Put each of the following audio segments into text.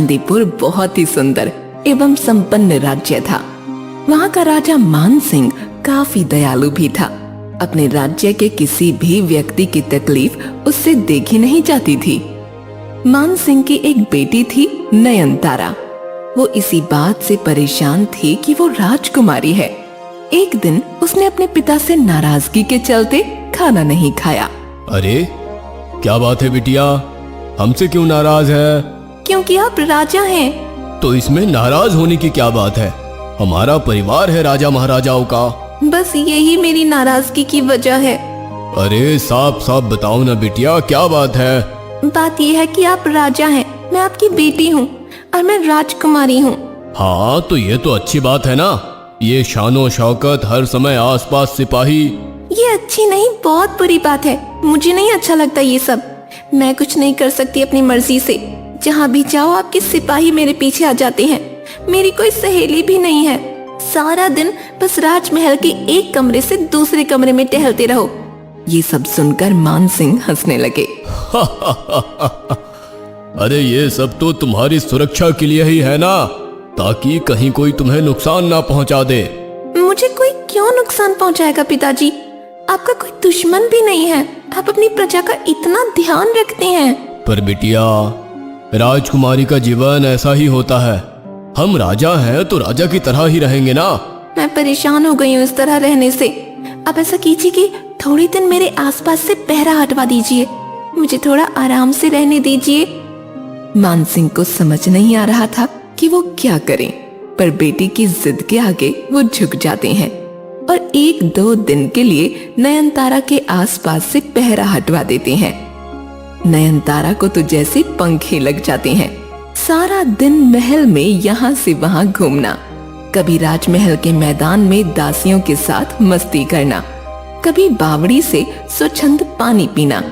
चांदीपुर बहुत ही सुंदर एवं संपन्न राज्य था। वहाँ का राजा मान सिंह काफी दयालु भी था। अपने राज्य के किसी भी व्यक्ति की तकलीफ उससे देखी नहीं जाती थी। मान सिंह की एक बेटी थी नयनतारा। वो इसी बात से परेशान थी कि वो राजकुमारी है। एक दिन उसने अपने पिता से नाराजगी के चलते खाना नहीं खाया। अरे क्या बात है बिटिया, हमसे क्यों नाराज है? क्योंकि आप राजा हैं। तो इसमें नाराज होने की क्या बात है? हमारा परिवार है राजा महाराजाओं का। बस यही मेरी नाराजगी की वजह है। अरे साफ साफ बताओ ना बिटिया, क्या बात है? बात यह है कि आप राजा हैं, मैं आपकी बेटी हूँ और मैं राजकुमारी हूँ। हाँ तो ये तो अच्छी बात है ना। ये शानो शौकत, हर समय आसपास सिपाही। ये अच्छी नहीं, बहुत बुरी बात है। मुझे नहीं अच्छा लगता ये सब। मैं कुछ नहीं कर सकती अपनी मर्जी से। जहाँ भी जाओ आपके सिपाही मेरे पीछे आ जाते हैं। मेरी कोई सहेली भी नहीं है। सारा दिन बस राजमहल के एक कमरे से दूसरे कमरे में टहलते रहो। ये सब सुनकर मान सिंह हंसने लगे। अरे ये सब तो तुम्हारी सुरक्षा के लिए ही है ना, ताकि कहीं कोई तुम्हें नुकसान ना पहुंचा दे। मुझे कोई क्यों नुकसान पहुंचाएगा पिताजी? आपका कोई दुश्मन भी नहीं है। आप अपनी प्रजा का इतना ध्यान रखते हैं। पर बिटिया, राजकुमारी का जीवन ऐसा ही होता है। हम राजा हैं तो राजा की तरह ही रहेंगे ना। मैं परेशान हो गई हूँ इस तरह रहने से। अब ऐसा कीजिए कि थोड़ी दिन मेरे आसपास से पहरा हटवा दीजिए। मुझे थोड़ा आराम से रहने दीजिए। मान सिंह को समझ नहीं आ रहा था कि वो क्या करें, पर बेटी की जिद के आगे वो झुक जाते हैं और 1-2 दिन के लिए नयनतारा के आसपास से पहरा हटवा देते हैं। नयनतारा को तो जैसे पंखे लग जाते हैं। सारा दिन महल में यहाँ से वहाँ घूमना, कभी राजमहल के मैदान में दासियों के साथ मस्ती करना, कभी बावड़ी से स्वच्छंद पानी पीना।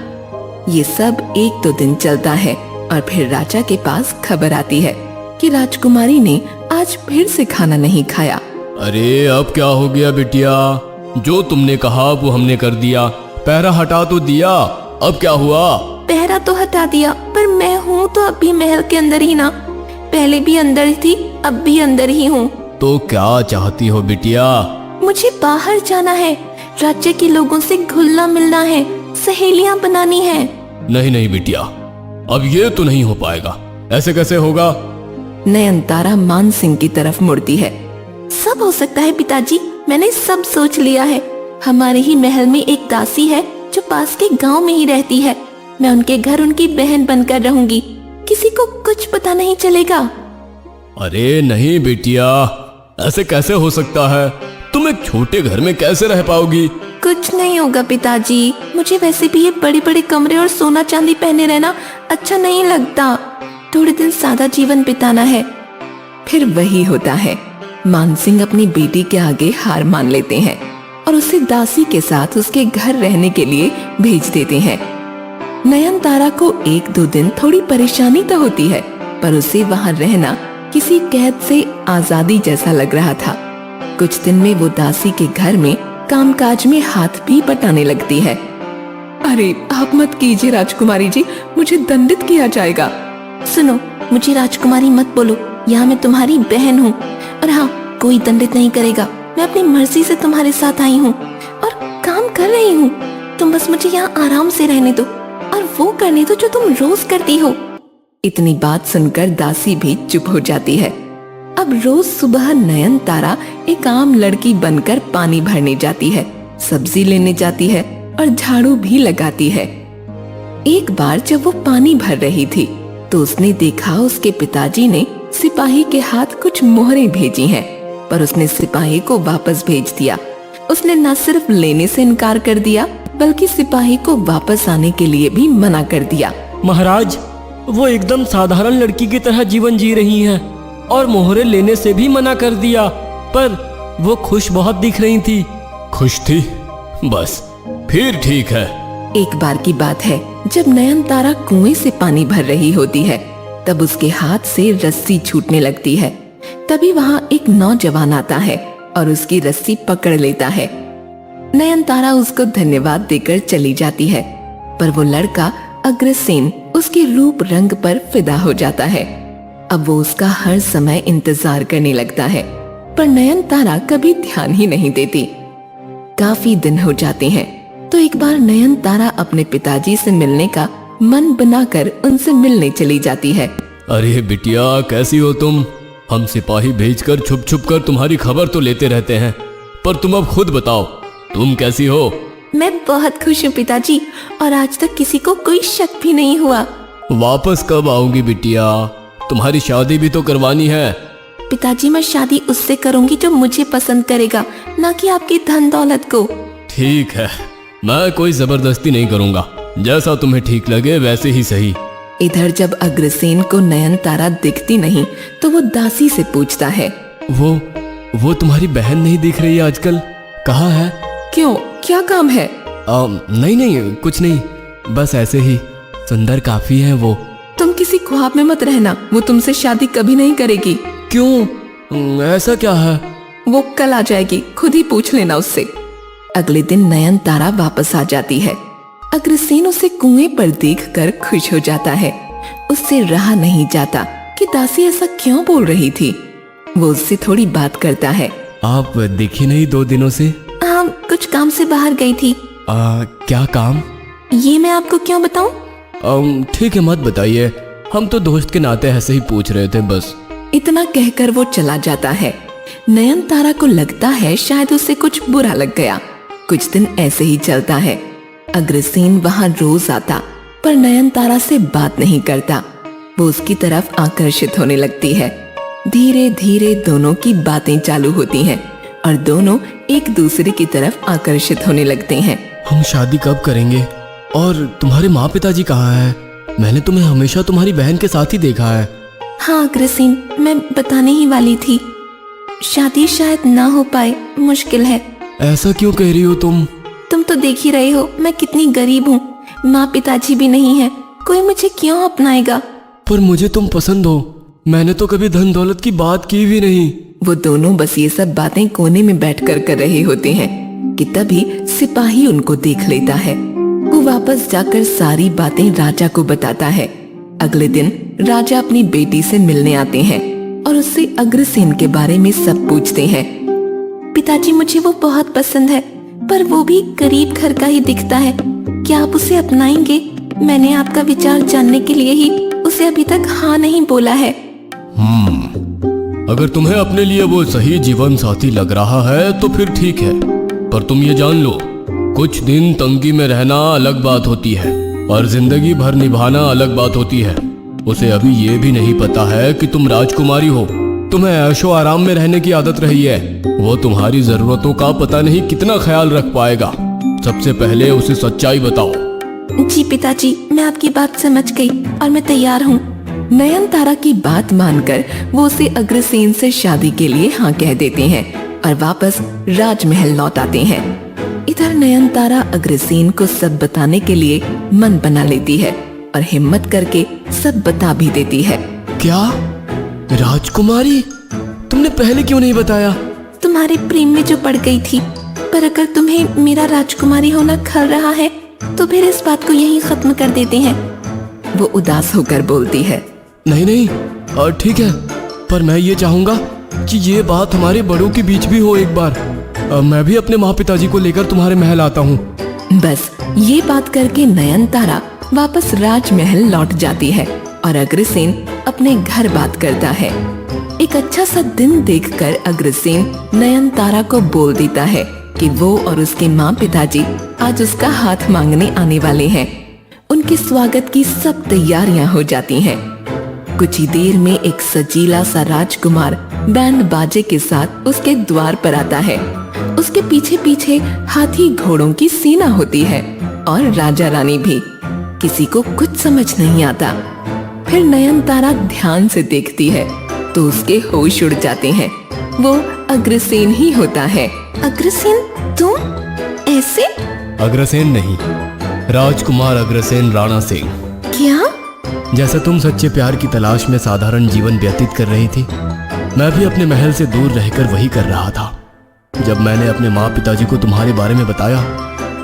ये सब 1-2 दिन चलता है और फिर राजा के पास खबर आती है कि राजकुमारी ने आज फिर से खाना नहीं खाया। अरे अब क्या हो गया बिटिया? जो तुमने कहा वो हमने कर दिया। पहरा हटा तो दिया, अब क्या हुआ? पहरा तो हटा दिया, पर मैं हूँ तो अब भी महल के अंदर ही ना। पहले भी अंदर थी, अब भी अंदर ही हूँ। तो क्या चाहती हो बिटिया? मुझे बाहर जाना है, राज्य के लोगों से घुलना मिलना है, सहेलियाँ बनानी है। नहीं नहीं बिटिया, अब ये तो नहीं हो पाएगा। ऐसे कैसे होगा? नयनतारा मान सिंह की तरफ मुड़ती है। सब हो सकता है पिताजी, मैंने सब सोच लिया है। हमारे ही महल में एक दासी है जो पास के गांव में ही रहती है। मैं उनके घर उनकी बहन बनकर रहूंगी। किसी को कुछ पता नहीं चलेगा। अरे नहीं बेटिया, ऐसे कैसे हो सकता है? तुम एक छोटे घर में कैसे रह पाओगी? कुछ नहीं होगा पिताजी। मुझे वैसे भी ये बड़े बड़े कमरे और सोना चांदी पहने रहना अच्छा नहीं लगता। थोड़े दिन सादा जीवन बिताना है। फिर वही होता है। मान सिंह अपनी बेटी के आगे हार मान लेते हैं और उसे दासी के साथ उसके घर रहने के लिए भेज देते हैं। नयनतारा को 1-2 दिन थोड़ी परेशानी तो होती है, पर उसे वहाँ रहना किसी कैद से आजादी जैसा लग रहा था। कुछ दिन में वो दासी के घर में कामकाज में हाथ भी बटाने लगती है। अरे आप मत कीजिए राजकुमारी जी, मुझे दंडित किया जाएगा। सुनो, मुझे राजकुमारी मत बोलो, यहाँ मैं तुम्हारी बहन हूँ। और हाँ, कोई दंडित नहीं करेगा। मैं अपनी मर्जी से तुम्हारे साथ आई हूँ और काम कर रही हूँ। तुम बस मुझे यहाँ आराम से रहने दो और वो करने दो जो तुम रोज करती हो। इतनी बात सुनकर दासी भी चुप हो जाती है। अब रोज सुबह नयनतारा एक आम लड़की बनकर पानी भरने जाती है, सब्जी लेने जाती है और झाड़ू भी लगाती है। एक बार जब वो पानी भर रही थी तो उसने देखा उसके पिताजी ने सिपाही के हाथ कुछ मोहरें भेजी हैं, पर उसने सिपाही को वापस भेज दिया। उसने न सिर्फ लेने से इनकार कर दिया, बल्कि सिपाही को वापस आने के लिए भी मना कर दिया। महाराज, वो एकदम साधारण लड़की की तरह जीवन जी रही हैं और मोहरे लेने से भी मना कर दिया, पर वो खुश बहुत दिख रही थी। खुश थी? बस फिर ठीक है। एक बार की बात है, जब नयनतारा कुएं से पानी भर रही होती है, तब उसके हाथ से रस्सी छूटने लगती है। तभी वहाँ एक नौजवान आता है और उसकी रस्सी पकड़ लेता है। नयनतारा उसको धन्यवाद देकर चली जाती है, पर वो लड़का अग्रसेन उसके रूप रंग पर फिदा हो जाता है। अब वो उसका हर समय इंतजार करने लगता है, पर नयनतारा कभी ध्यान ही नहीं देती। काफी दिन हो जाते हैं तो एक बार नयनतारा अपने पिताजी से मिलने का मन बनाकर उनसे मिलने चली जाती है। अरे बिटिया, कैसी हो तुम? हम सिपाही भेजकर छुप छुप कर तुम्हारी खबर तो लेते रहते हैं, पर तुम अब खुद बताओ, तुम कैसी हो? मैं बहुत खुश हूँ पिताजी, और आज तक किसी को कोई शक भी नहीं हुआ। वापस कब आओगी बिटिया? तुम्हारी शादी भी तो करवानी है। पिताजी, मैं शादी उससे करूंगी जो मुझे पसंद करेगा, ना कि आपकी धन दौलत को। ठीक है, मैं कोई जबरदस्ती नहीं करूंगा, जैसा तुम्हें ठीक लगे वैसे ही सही। इधर जब अग्रसेन को नयनतारा दिखती नहीं तो वो दासी से पूछता है, वो तुम्हारी बहन नहीं दिख रही है आजकल, कहाँ है? क्यों, क्या काम है? नहीं कुछ नहीं, बस ऐसे ही। सुंदर काफी है वो। तुम किसी ख्वाब में मत रहना, वो तुमसे शादी कभी नहीं करेगी। क्यों, ऐसा क्या है? वो कल आ जाएगी, खुद ही पूछ लेना उससे। अगले दिन नयनतारा वापस आ जाती है। अग्रसेन उसे कुएं पर देखकर खुश हो जाता है। उससे रहा नहीं जाता कि दासी ऐसा क्यों बोल रही थी। वो उससे थोड़ी बात करता है। आप दिखी नहीं 2 दिनों से? हाँ, कुछ काम से बाहर गई थी। क्या काम? ये मैं आपको क्यों बताऊं? ठीक है, मत बताइए, हम तो दोस्त के नाते ऐसे ही पूछ रहे थे बस। इतना कहकर वो चला जाता है। नयनतारा को लगता है शायद उसे कुछ बुरा लग गया। कुछ दिन ऐसे ही चलता है। अग्रसेन वहाँ रोज आता, पर नयनतारा से बात नहीं करता। वो उसकी तरफ आकर्षित होने लगती है। धीरे धीरे दोनों की बातें चालू होती हैं और दोनों एक दूसरे की तरफ आकर्षित होने लगते हैं। हम शादी कब करेंगे? और तुम्हारे माँ पिताजी कहाँ हैं? मैंने तुम्हें हमेशा तुम्हारी बहन के साथ ही देखा है। हाँ अग्रसेन, मैं बताने ही वाली थी, शादी शायद ना हो पाए, मुश्किल है। ऐसा क्यों कह रही हो तुम? तुम तो देख ही रहे हो मैं कितनी गरीब हूँ, माँ पिताजी भी नहीं है, कोई मुझे क्यों अपनाएगा? पर मुझे तुम पसंद हो, मैंने तो कभी धन दौलत की बात की भी नहीं। वो दोनों बस ये सब बातें कोने में बैठकर कर रहे होते हैं कि तभी सिपाही उनको देख लेता है। वो वापस जाकर सारी बातें राजा को बताता है। अगले दिन राजा अपनी बेटी से मिलने आते हैं और उससे अग्रसेन के बारे में सब पूछते हैं। पिताजी, मुझे वो बहुत पसंद है, पर वो भी गरीब घर का ही दिखता है, क्या आप उसे अपनाएंगे? मैंने आपका विचार जानने के लिए ही उसे अभी तक हाँ नहीं बोला है। अगर तुम्हें अपने लिए वो सही जीवन साथी लग रहा है तो फिर ठीक है, पर तुम ये जान लो, कुछ दिन तंगी में रहना अलग बात होती है और जिंदगी भर निभाना अलग बात होती है। उसे अभी ये भी नहीं पता है कि तुम राजकुमारी हो, तुम्हें ऐशो आराम में रहने की आदत रही है। वो तुम्हारी जरूरतों का पता नहीं कितना ख्याल रख पाएगा। सबसे पहले उसे सच्चाई बताओ। जी पिताजी, मैं आपकी बात समझ गई और मैं तैयार हूँ। नयनतारा की बात मानकर वो उसे अग्रसेन से शादी के लिए हाँ कह देते हैं और वापस राजमहल लौट आते हैं। इधर नयनतारा अग्रसेन को सब बताने के लिए मन बना लेती है और हिम्मत करके सब बता भी देती है। क्या राजकुमारी? तुमने पहले क्यों नहीं बताया? तुम्हारे प्रेम में जो पड़ गई थी, पर अगर तुम्हें मेरा राजकुमारी होना खल रहा है तो फिर इस बात को यहीं खत्म कर देते हैं। वो उदास होकर बोलती है। नहीं, ठीक है, पर मैं ये चाहूंगा कि ये बात हमारे बड़ों के बीच भी हो एक बार। मैं भी अपने माँ पिताजी को लेकर तुम्हारे महल आता हूँ। बस ये बात करके नयनतारा वापस राजमहल लौट जाती है और अग्रसेन अपने घर बात करता है। एक अच्छा सा दिन देखकर अग्रसेन नयनतारा को बोल देता है कि वो और उसके माँ पिताजी आज उसका हाथ मांगने आने वाले हैं। उनके स्वागत की सब तैयारियां हो जाती हैं। कुछ ही देर में एक सजीला सा राजकुमार बैंड बाजे के साथ उसके द्वार पर आता है। उसके पीछे पीछे हाथी घोड़ों की सेना होती है और राजा रानी भी। किसी को कुछ समझ नहीं आता। फिर नयनतारा ध्यान से देखती है तो उसके होश उड़ जाते हैं। वो अग्रसेन ही होता है। अग्रसेन, तुम ऐसे? अग्रसेन नहीं, राजकुमार अग्रसेन राणा सिंह। क्या? जैसे तुम सच्चे प्यार की तलाश में साधारण जीवन व्यतीत कर रही थी, मैं भी अपने महल से दूर रहकर वही कर रहा था। जब मैंने अपने माँ पिताजी को तुम्हारे बारे में बताया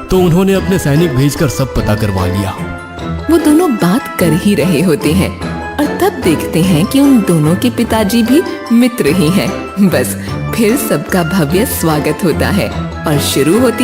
तो उन्होंने अपने सैनिक भेजकर सब पता करवा लिया। वो दोनों बात कर ही रहे होते हैं और तब देखते हैं कि उन दोनों के पिताजी भी मित्र ही हैं। बस फिर सबका भव्य स्वागत होता है और शुरू होती